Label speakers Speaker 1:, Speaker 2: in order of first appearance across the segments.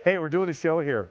Speaker 1: Hey, we're doing a show here.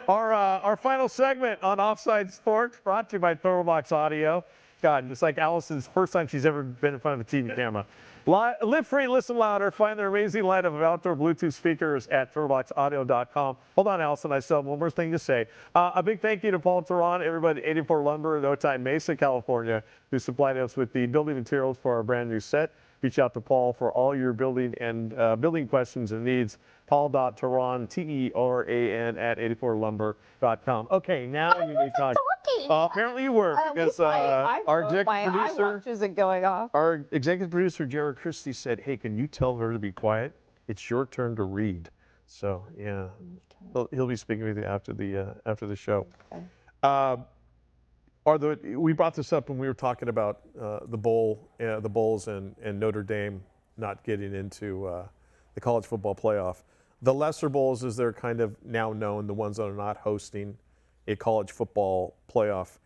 Speaker 1: Our final segment on Offside Sports, brought to you by Box Audio. God, it's like Allison's first time she's ever been in front of a TV camera. Live free, listen louder. Find their amazing line of outdoor Bluetooth speakers at turtleboxaudio.com. Hold on, Allison. I still have one more thing to say. A big thank you to Paul Theron, everybody at 84 Lumber in Otay Mesa, California, who supplied us with the building materials for our brand new set. Reach out to Paul for all your building and building questions and needs. Paul.Teran, T-E-R-A-N at 84lumber.com. Okay, now you may talk. Apparently you were, because our executive producer
Speaker 2: isn't going off.
Speaker 1: Our executive producer, Jared Christie, said, hey, can you tell her to be quiet? It's your turn to read. So, yeah, he'll be speaking with you after the show. Okay. We brought this up when we were talking about the Bulls and Notre Dame not getting into the college football playoff. The lesser bowls, as they're kind of now known, the ones that are not hosting a college football playoff.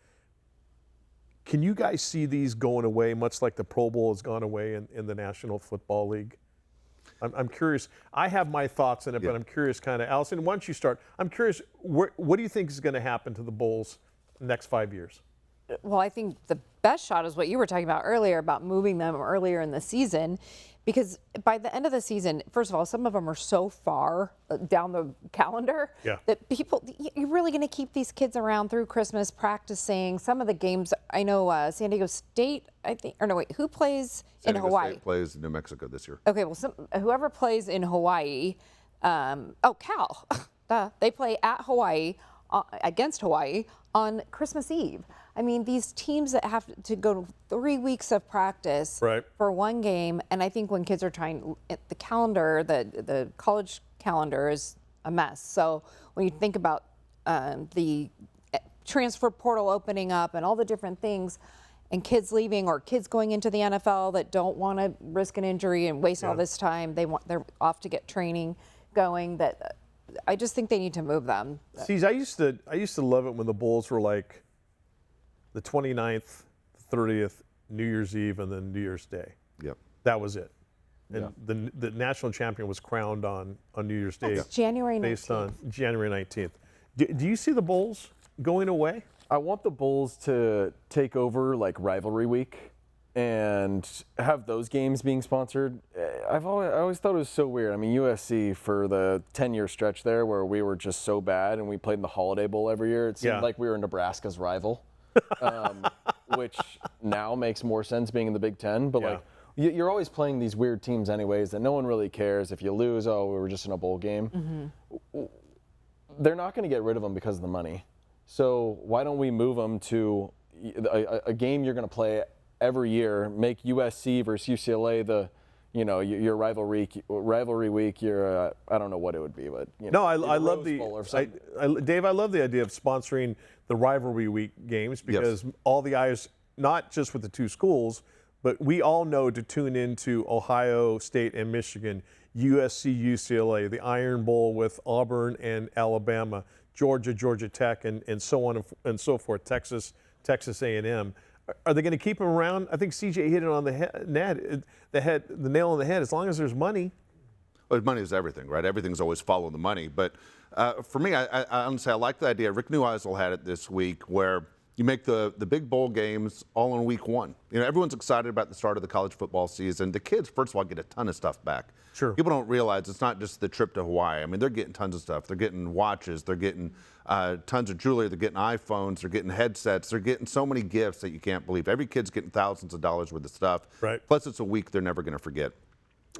Speaker 1: Can you guys see these going away, much like the Pro Bowl has gone away in the National Football League? I'm curious. I have my thoughts in it, but I'm curious kind of, Allison, why don't you start? I'm curious, what do you think is going to happen to the Bulls the next 5 years?
Speaker 2: Well, I think the best shot is what you were talking about earlier about moving them earlier in the season, because by the end of the season, first of all, some of them are so far down the calendar that you're really going to keep these kids around through Christmas practicing. Some of the games, I know San Diego State, I think, or no, wait, who plays in Hawaii?
Speaker 3: San Diego State plays New Mexico this year.
Speaker 2: Okay, well, whoever plays in Hawaii, Cal, they play at Hawaii, against Hawaii on Christmas Eve. I mean, these teams that have to go 3 weeks of practice for one game, and I think when kids are trying, the calendar, the college calendar is a mess. So when you think about the transfer portal opening up and all the different things, and kids leaving or kids going into the NFL that don't want to risk an injury and waste all this time, they're off to get training going. That I just think they need to move them.
Speaker 1: See, I used to love it when the Bulls were like the 29th, 30th, New Year's Eve, and then New Year's Day.
Speaker 3: Yep.
Speaker 1: That was it. And the national champion was crowned on New Year's Day.
Speaker 2: That's January 19th.
Speaker 1: Based on January 19th. Do you see the Bulls going away?
Speaker 4: I want the Bulls to take over like rivalry week and have those games being sponsored. I always thought it was so weird. I mean, USC for the 10-year stretch there where we were just so bad and we played in the Holiday Bowl every year, it seemed like we were Nebraska's rival, which now makes more sense being in the Big Ten. But like, you're always playing these weird teams anyways that no one really cares. If you lose, we were just in a bowl game. They're not going to get rid of them because of the money. So why don't we move them to a game you're going to play every year, make USC versus UCLA your rivalry week. Your I don't know what it would be, but
Speaker 1: I love Dave. I love the idea of sponsoring the rivalry week games because all the eyes, not just with the two schools, but we all know to tune into Ohio State and Michigan, USC, UCLA, the Iron Bowl with Auburn and Alabama, Georgia, Georgia Tech, and so on and so forth, Texas A&M. Are they going to keep him around? I think CJ hit it on the nail on the head. As long as there's money.
Speaker 3: Well, money is everything, right? Everything's always follow the money. But for me, I honestly, I like the idea. Rick Neuheisel had it this week where you make the big bowl games all in week one. Everyone's excited about the start of the college football season. The kids, first of all, get a ton of stuff back.
Speaker 1: Sure.
Speaker 3: People don't realize it's not just the trip to Hawaii. I mean, they're getting tons of stuff. They're getting watches. They're getting tons of jewelry. They're getting iPhones. They're getting headsets. They're getting so many gifts that you can't believe. Every kid's getting thousands of dollars worth of stuff.
Speaker 1: Right.
Speaker 3: Plus, it's a week they're never going to forget.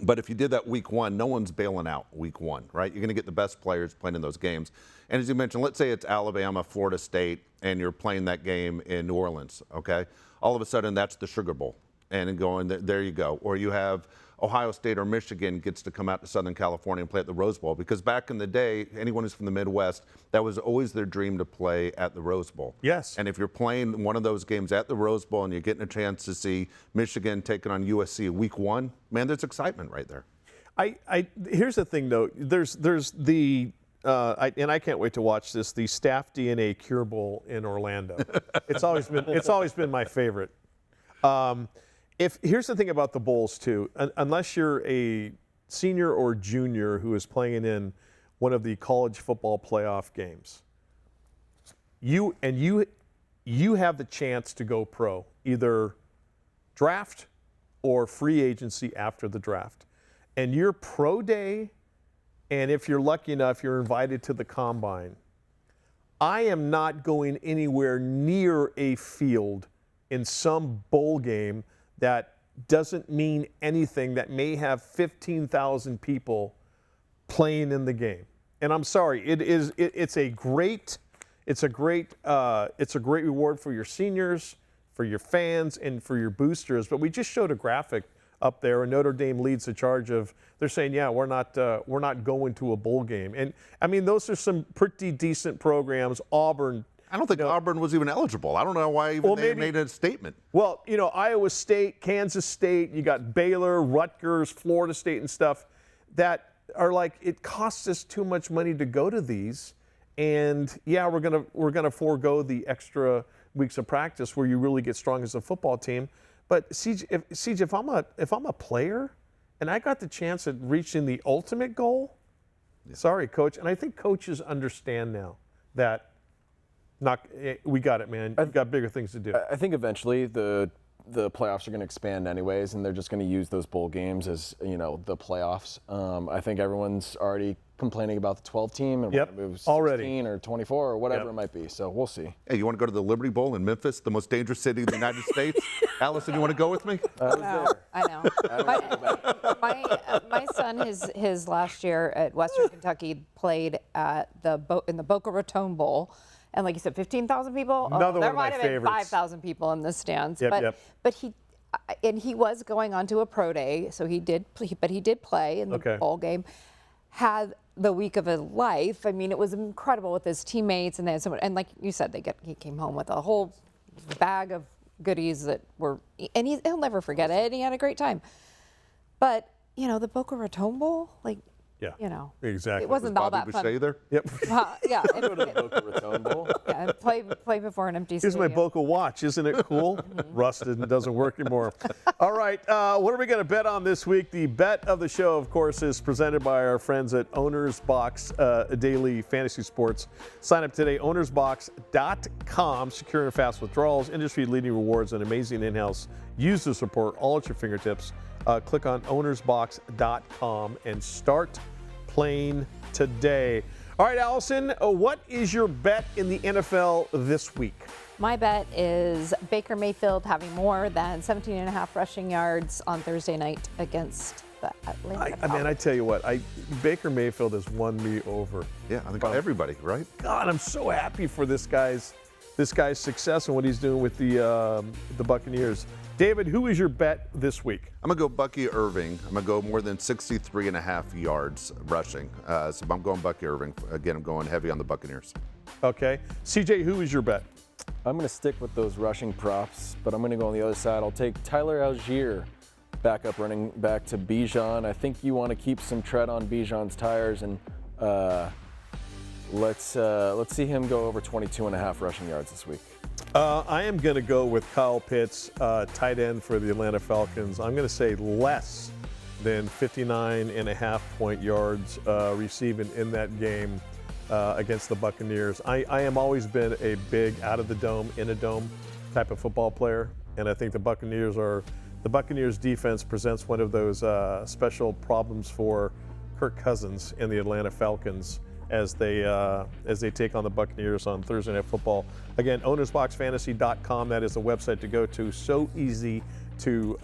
Speaker 3: But if you did that week one, no one's bailing out week one, right? You're going to get the best players playing in those games. And as you mentioned, let's say it's Alabama, Florida State, and you're playing that game in New Orleans, okay? All of a sudden, that's the Sugar Bowl. And going, there you go. Or you have Ohio State or Michigan gets to come out to Southern California and play at the Rose Bowl. Because back in the day, anyone who's from the Midwest, that was always their dream to play at the Rose Bowl.
Speaker 1: Yes.
Speaker 3: And if you're playing one of those games at the Rose Bowl and you're getting a chance to see Michigan taking on USC week one, man, there's excitement right there.
Speaker 1: Here's the thing, though. There's the and I can't wait to watch this. The Staff DNA Cure Bowl in Orlando. It's always been my favorite. Here's the thing about the bowls too. Unless you're a senior or junior who is playing in one of the college football playoff games, you have the chance to go pro, either draft or free agency after the draft. And your pro day, and if you're lucky enough, you're invited to the combine. I am not going anywhere near a field in some bowl game that doesn't mean anything, that may have 15,000 people playing in the game. And I'm sorry, it's a great reward for your seniors, for your fans, and for your boosters. But we just showed a graphic up there, and Notre Dame leads the charge of, they're saying, yeah, we're not going to a bowl game. And I mean, those are some pretty decent programs. Auburn.
Speaker 3: I don't think Auburn was even eligible. I don't know why even they made a statement.
Speaker 1: Well, Iowa State, Kansas State, you got Baylor, Rutgers, Florida State and stuff that are like, it costs us too much money to go to these. And yeah, we're gonna forego the extra weeks of practice where you really get strong as a football team. But CJ, if I'm a player and I got the chance at reaching the ultimate goal, sorry, coach. And I think coaches understand now that we got it, man. You've got bigger things to do.
Speaker 4: I think eventually the playoffs are going to expand anyways, and they're just going to use those bowl games as the playoffs. I think everyone's already complaining about the 12 team and
Speaker 1: Yep,
Speaker 4: it moves 16
Speaker 1: already.
Speaker 4: or 24 or whatever
Speaker 1: Yep.
Speaker 4: it might be. So we'll see.
Speaker 3: Hey, you want to go to the Liberty Bowl in Memphis, the most dangerous city in the United States? Allison, you want to go with me?
Speaker 2: I know. My son, his last year at Western Kentucky, played at in the Boca Raton Bowl, and like you said, 15,000 people.
Speaker 1: Another
Speaker 2: There
Speaker 1: one of my
Speaker 2: might have been
Speaker 1: favorites.
Speaker 2: 5,000 people in the stands.
Speaker 1: Yep.
Speaker 2: But he was going on to a pro day, so he did play in the
Speaker 1: Okay.
Speaker 2: bowl game. Had the week of his life. I mean, it was incredible with his teammates, and they had someone, and like you said, he came home with a whole bag of goodies that were, and he'll never forget it. And he had a great time. But the Boca Raton Bowl,
Speaker 1: Yeah.
Speaker 2: it
Speaker 1: Exactly.
Speaker 2: wasn't
Speaker 3: Was
Speaker 2: all
Speaker 3: Bobby
Speaker 2: that fun.
Speaker 3: Boucher there?
Speaker 1: Yep.
Speaker 2: Yeah,
Speaker 4: Go to the Boca Raton Bowl.
Speaker 2: yeah, play before an empty
Speaker 1: Here's
Speaker 2: stadium.
Speaker 1: my Boca watch. Isn't it cool? Rusted and doesn't work anymore. All right. What are we going to bet on this week? The bet of the show, of course, is presented by our friends at Owner's Box Daily Fantasy Sports. Sign up today, ownersbox.com. Secure and fast withdrawals, industry-leading rewards, and amazing in-house user support all at your fingertips. Click on ownersbox.com and start playing today. All right, Allison, what is your bet in the NFL this week?
Speaker 2: My bet is Baker Mayfield having more than 17.5 rushing yards on Thursday night against the Atlanta Falcons.
Speaker 1: I tell you what, Baker Mayfield has won me over.
Speaker 3: Yeah, I think everybody, right?
Speaker 1: God, I'm so happy for this guy's success and what he's doing with the Buccaneers. David, who is your bet this week?
Speaker 3: I'm going to go Bucky Irving. I'm going to go more than 63.5 yards rushing. So I'm going Bucky Irving. Again, I'm going heavy on the Buccaneers.
Speaker 1: Okay. CJ, who is your bet?
Speaker 4: I'm going to stick with those rushing props, but I'm going to go on the other side. I'll take Tyler Algier, backup running back to Bijan. I think you want to keep some tread on Bijan's tires, and let's see him go over 22.5 rushing yards this week.
Speaker 1: I am going to go with Kyle Pitts, tight end for the Atlanta Falcons. I'm going to say less than 59.5 point yards receiving in that game against the Buccaneers. I am always been a big out of the dome, in a dome type of football player, and I think the Buccaneers defense presents one of those special problems for Kirk Cousins and the Atlanta Falcons as they take on the Buccaneers on Thursday Night Football. Again, ownersboxfantasy.com. That is the website to go to. So easy to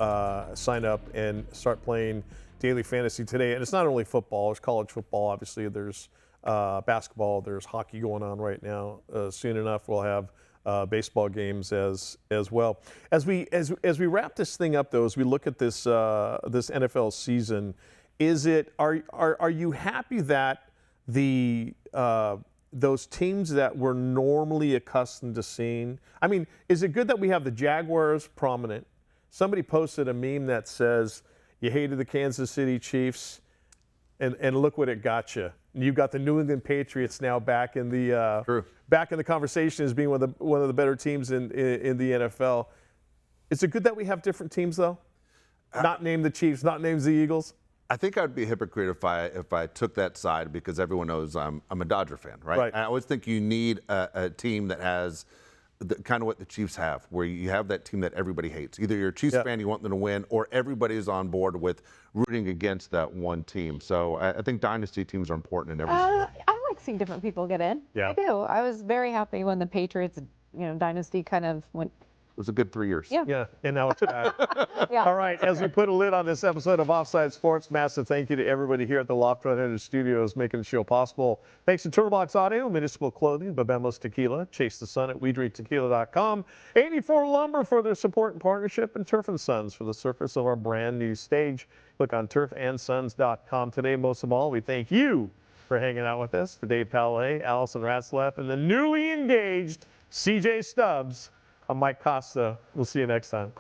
Speaker 1: sign up and start playing daily fantasy today. And it's not only football. It's college football. Obviously, there's basketball. There's hockey going on right now. Soon enough, we'll have baseball games as well. As we wrap this thing up, though, as we look at this NFL season, are you happy that those teams that we're normally accustomed to seeing? I mean, is it good that we have the Jaguars prominent? Somebody posted a meme that says, you hated the Kansas City Chiefs, and look what it got you. You've got the New England Patriots now back in the conversation as being one of the better teams in the NFL. Is it good that we have different teams, though? Not name the Chiefs, not name the Eagles?
Speaker 3: I think I'd be a hypocrite if I took that side, because everyone knows I'm a Dodger fan, right?
Speaker 1: Right.
Speaker 3: I always think you need a team that has kind of what the Chiefs have, where you have that team that everybody hates. Either you're a Chiefs fan, you want them to win, or everybody's on board with rooting against that one team. So I think dynasty teams are important in every sport.
Speaker 2: I like seeing different people get in.
Speaker 1: Yeah.
Speaker 2: I do. I was very happy when the Patriots, dynasty kind of went.
Speaker 3: It was a good 3 years.
Speaker 2: Yeah.
Speaker 1: Yeah, and now it's that.
Speaker 2: Yeah.
Speaker 1: All right, as we put a lid on this episode of Offside Sports, massive thank you to everybody here at the Loft 100 Studios making the show possible. Thanks to Turtlebox Audio, Municipal Clothing, Babemos Tequila, Chase the Sun at WeDrinkTequila.com, 84 Lumber for their support and partnership, and Turf & Sons for the surface of our brand new stage. Look on turfandsons.com today. Most of all, we thank you for hanging out with us. For Dave Palais, Allison Ratzlaff, and the newly engaged CJ Stubbs, I'm Mike Costa. We'll see you next time.